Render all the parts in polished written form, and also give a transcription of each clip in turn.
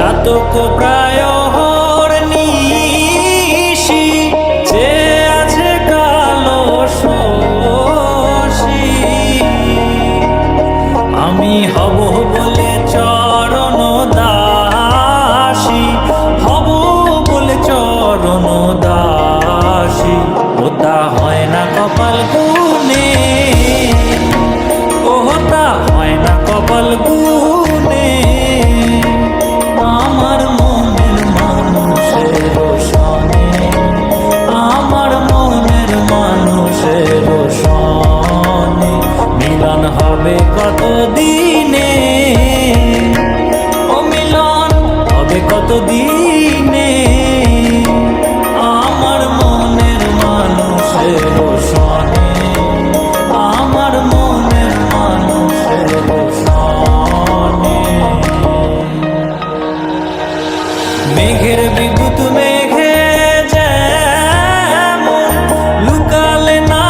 চাতক প্রায় নিশি যে আছে কালো শশী আমি হব বলে চরণ দাসী হব বলে চরণ দাসী ওটা হয় না কপাল গুনে ওটা হয় না কপাল গুনে আমার মনের মানুষের সনে আমার মনের মানুষের সনে মিলন হবে কত দিনে ও মিলন হবে কত দিনে আমার মনের মানুষের সনে আমার মনের মানুষের সনে মেঘের বিদ্যুৎ মেঘে যেমন লুকালে না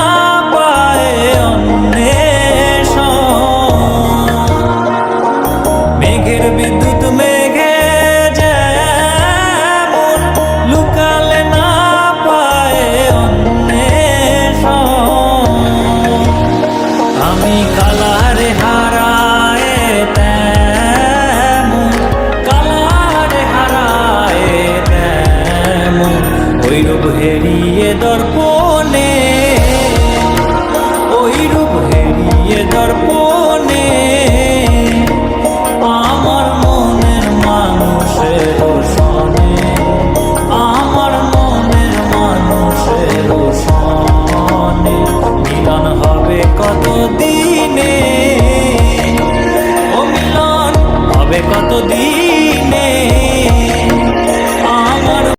পায় অন্বেষণ মেঘের বিদ্যুৎ মেঘে যেমন লুকালে না পায় অন্বেষণ আমি কালারে হারায় তেমন কালারে হারায় তেমন ওই রূপ হেরিয়ে দর্পণে ওই রূপ হেরিয়ে দর্পণে আমার মনের মানুষের সনে আমার মনের মানুষের সনে মিলন হবে কত দিনে ও মিলন হবে কত দিন